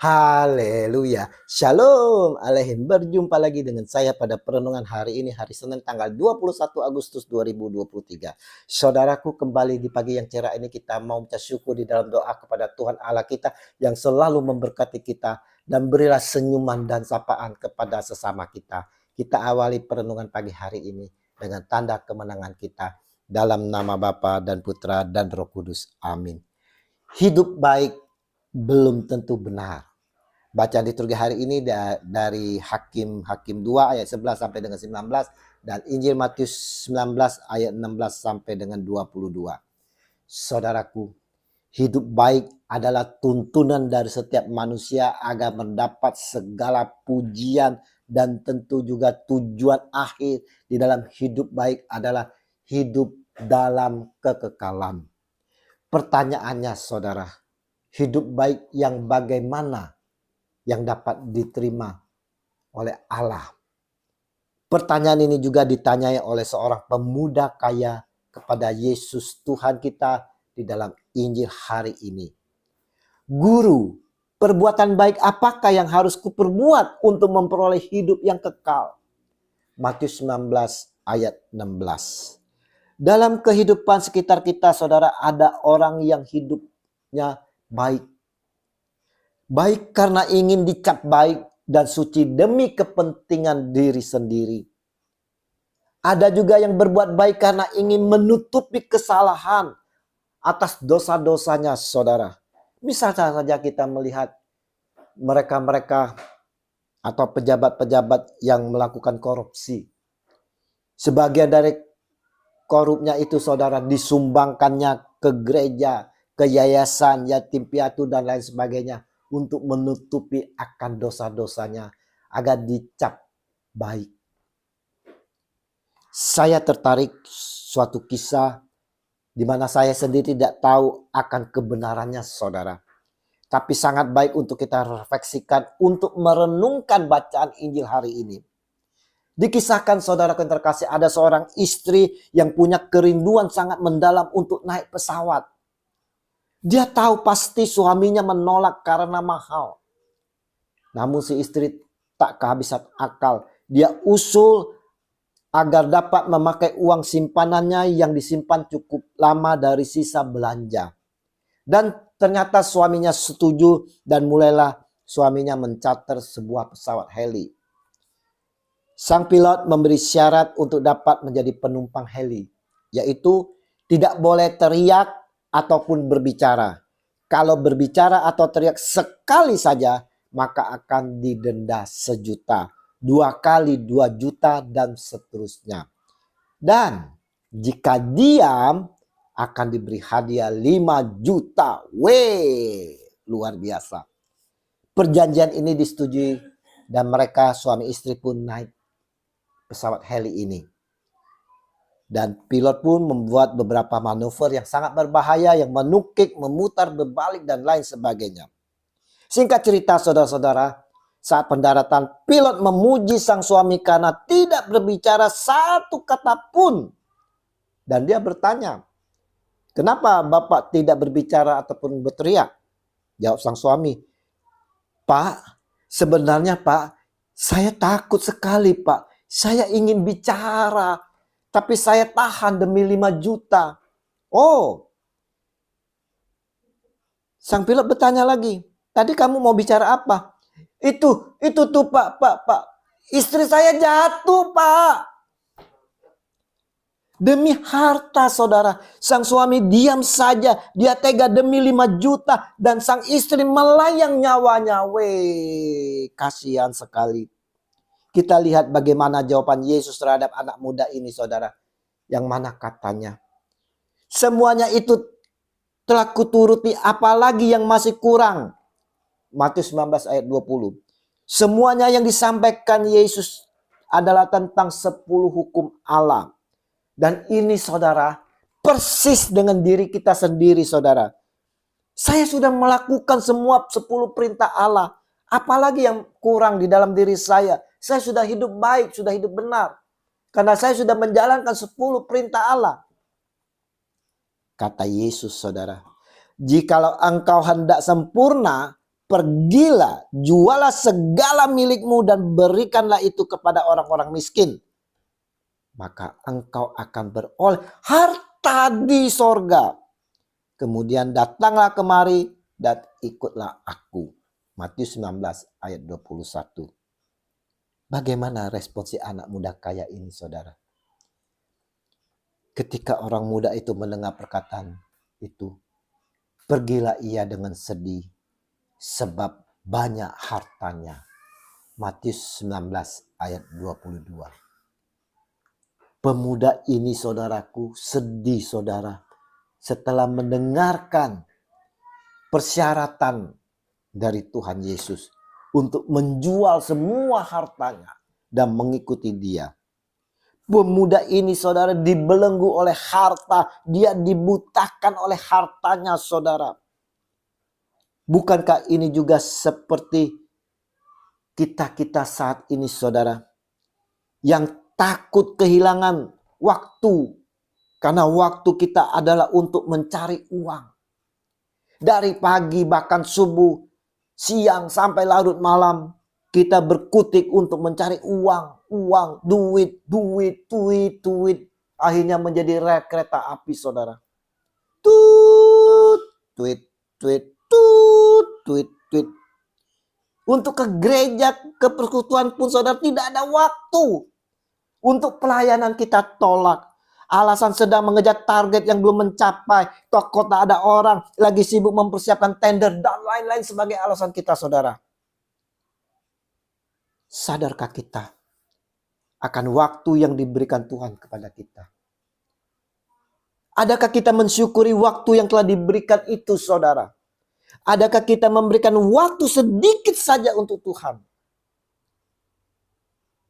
Haleluya. Shalom Aleihim. Berjumpa lagi dengan saya pada perenungan hari ini, hari Senin tanggal 21 Agustus 2023. Saudaraku, kembali di pagi yang cerah ini kita mau ucap syukur di dalam doa kepada Tuhan Allah kita yang selalu memberkati kita, dan berilah senyuman dan sapaan kepada sesama kita. Kita awali perenungan pagi hari ini dengan tanda kemenangan kita. Dalam nama Bapa dan Putra dan Roh Kudus. Amin. Hidup baik belum tentu benar. Bacaan liturgi hari ini dari Hakim 2 ayat 11 sampai dengan 19 dan Injil Matius 19 ayat 16 sampai dengan 22. Saudaraku, hidup baik adalah tuntunan dari setiap manusia agar mendapat segala pujian, dan tentu juga tujuan akhir di dalam hidup baik adalah hidup dalam kekekalan. Pertanyaannya saudara, hidup baik yang bagaimana yang dapat diterima oleh Allah? Pertanyaan ini juga ditanyai oleh seorang pemuda kaya kepada Yesus Tuhan kita di dalam Injil hari ini. Guru, perbuatan baik apakah yang harus kuperbuat untuk memperoleh hidup yang kekal? Matius 19 ayat 16. Dalam kehidupan sekitar kita, saudara, ada orang yang hidupnya baik. Baik karena ingin dicap baik dan suci demi kepentingan diri sendiri. Ada juga yang berbuat baik karena ingin menutupi kesalahan atas dosa-dosanya, saudara. Misalnya saja kita melihat mereka-mereka atau pejabat-pejabat yang melakukan korupsi. Sebagian dari korupnya itu, saudara, disumbangkannya ke gereja, ke yayasan, yatim piatu dan lain sebagainya, untuk menutupi akan dosa-dosanya agar dicap baik. Saya tertarik suatu kisah di mana saya sendiri tidak tahu akan kebenarannya, saudara. Tapi sangat baik untuk kita refleksikan, untuk merenungkan bacaan Injil hari ini. Dikisahkan, saudara yang terkasih, ada seorang istri yang punya kerinduan sangat mendalam untuk naik pesawat. Dia tahu pasti suaminya menolak karena mahal. Namun si istri tak kehabisan akal. Dia usul agar dapat memakai uang simpanannya yang disimpan cukup lama dari sisa belanja. Dan ternyata suaminya setuju, dan mulailah suaminya mencarter sebuah pesawat heli. Sang pilot memberi syarat untuk dapat menjadi penumpang heli, yaitu tidak boleh teriak ataupun berbicara. Kalau berbicara atau teriak sekali saja, maka akan didenda 1 juta, 2 kali 2 juta, dan seterusnya. Dan jika diam, akan diberi hadiah 5 juta. Weh, luar biasa. Perjanjian ini disetujui dan mereka suami istri pun naik pesawat heli ini. Dan pilot pun membuat beberapa manuver yang sangat berbahaya, yang menukik, memutar, berbalik, dan lain sebagainya. Singkat cerita, saudara-saudara, saat pendaratan, pilot memuji sang suami karena tidak berbicara satu kata pun. Dan dia bertanya, kenapa Bapak tidak berbicara ataupun berteriak? Jawab sang suami, Pak, sebenarnya Pak, saya takut sekali Pak. Saya ingin bicara, tapi saya tahan demi 5 juta. Oh, sang pilot bertanya lagi, tadi kamu mau bicara apa? Itu tuh Pak. Istri saya jatuh Pak. Demi harta, saudara, sang suami diam saja. Dia tega demi 5 juta dan sang istri melayang nyawanya. Weh, kasihan sekali. Kita lihat bagaimana jawaban Yesus terhadap anak muda ini, saudara. Yang mana katanya, semuanya itu telah kuturuti, apalagi yang masih kurang. Matius 19 ayat 20. Semuanya yang disampaikan Yesus adalah tentang 10 hukum Allah. Dan ini, saudara, persis dengan diri kita sendiri, saudara. Saya sudah melakukan semua 10 perintah Allah. Apalagi yang kurang di dalam diri saya. Saya sudah hidup baik, sudah hidup benar. Karena saya sudah menjalankan 10 perintah Allah. Kata Yesus, saudara, jikalau engkau hendak sempurna, pergilah, jualah segala milikmu dan berikanlah itu kepada orang-orang miskin. Maka engkau akan beroleh harta di sorga. Kemudian datanglah kemari dan ikutlah aku. Matius 19 ayat 21. Bagaimana respon si anak muda kaya ini, saudara? Ketika orang muda itu mendengar perkataan itu, pergilah ia dengan sedih sebab banyak hartanya. Matius 19 ayat 22. Pemuda ini, saudaraku, sedih, saudara, setelah mendengarkan persyaratan dari Tuhan Yesus untuk menjual semua hartanya dan mengikuti dia. Pemuda ini, saudara, dibelenggu oleh harta. Dia dibutakan oleh hartanya, saudara. Bukankah ini juga seperti kita saat ini, saudara, yang takut kehilangan waktu. Karena waktu kita adalah untuk mencari uang. Dari pagi bahkan subuh, siang sampai larut malam, kita berkutik untuk mencari uang, duit. Akhirnya menjadi rel kereta api, saudara. Tut, tweet. Untuk ke gereja, ke persekutuan pun, saudara, tidak ada waktu. Untuk pelayanan kita tolak. Alasan sedang mengejar target yang belum mencapai. Toko tak ada orang. Lagi sibuk mempersiapkan tender. Dan lain-lain sebagai alasan kita, saudara. Sadarkah kita akan waktu yang diberikan Tuhan kepada kita? Adakah kita mensyukuri waktu yang telah diberikan itu, saudara? Adakah kita memberikan waktu sedikit saja untuk Tuhan?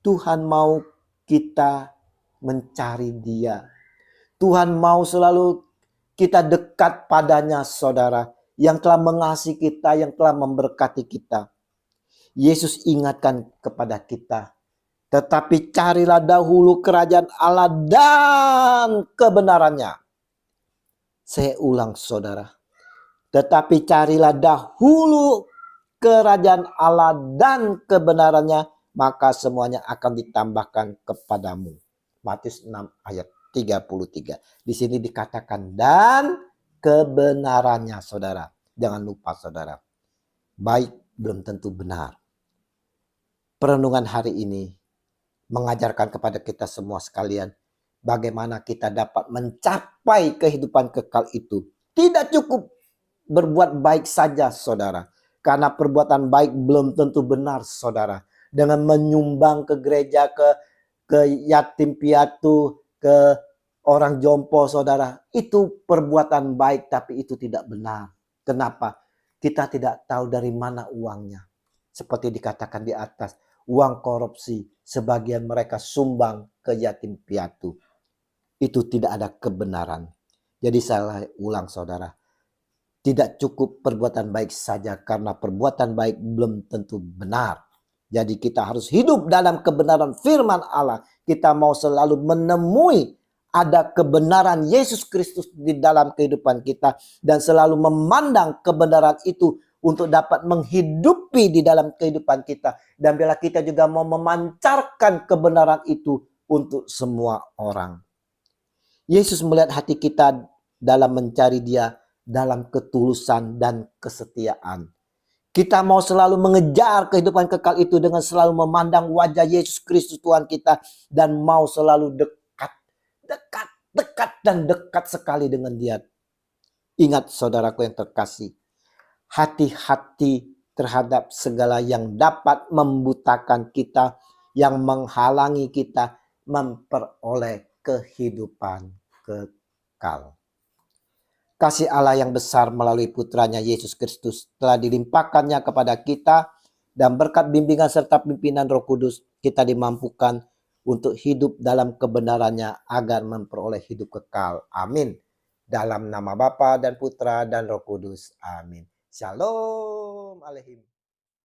Tuhan mau kita mencari Dia. Tuhan mau selalu kita dekat padanya, saudara. Yang telah mengasihi kita, yang telah memberkati kita. Yesus ingatkan kepada kita. Tetapi carilah dahulu kerajaan Allah dan kebenarannya. Saya ulang, saudara. Tetapi carilah dahulu kerajaan Allah dan kebenarannya, maka semuanya akan ditambahkan kepadamu. Matius 6 ayat 33. Di sini dikatakan dan kebenarannya, saudara. Jangan lupa, saudara. Baik belum tentu benar. Perenungan hari ini mengajarkan kepada kita semua sekalian bagaimana kita dapat mencapai kehidupan kekal itu. Tidak cukup berbuat baik saja, saudara. Karena perbuatan baik belum tentu benar, saudara. Dengan menyumbang ke gereja, ke yatim piatu, ke orang jompo, saudara. Itu perbuatan baik, tapi itu tidak benar. Kenapa? Kita tidak tahu dari mana uangnya. Seperti dikatakan di atas, uang korupsi, sebagian mereka sumbang ke yatim piatu. Itu tidak ada kebenaran. Jadi saya ulang, saudara. Tidak cukup perbuatan baik saja, karena perbuatan baik belum tentu benar. Jadi kita harus hidup dalam kebenaran firman Allah. Kita mau selalu menemui ada kebenaran Yesus Kristus di dalam kehidupan kita. Dan selalu memandang kebenaran itu untuk dapat menghidupi di dalam kehidupan kita. Dan bila kita juga mau memancarkan kebenaran itu untuk semua orang. Yesus melihat hati kita dalam mencari Dia dalam ketulusan dan kesetiaan. Kita mau selalu mengejar kehidupan kekal itu dengan selalu memandang wajah Yesus Kristus Tuhan kita. Dan mau selalu dekat sekali dengan Dia. Ingat, saudaraku yang terkasih. Hati-hati terhadap segala yang dapat membutakan kita. Yang menghalangi kita memperoleh kehidupan kekal. Kasih Allah yang besar melalui putranya Yesus Kristus telah dilimpahkannya kepada kita, dan berkat bimbingan serta pimpinan Roh Kudus kita dimampukan untuk hidup dalam kebenarannya agar memperoleh hidup kekal. Amin. Dalam nama Bapa dan Putra dan Roh Kudus. Amin. Shalom Aleichem.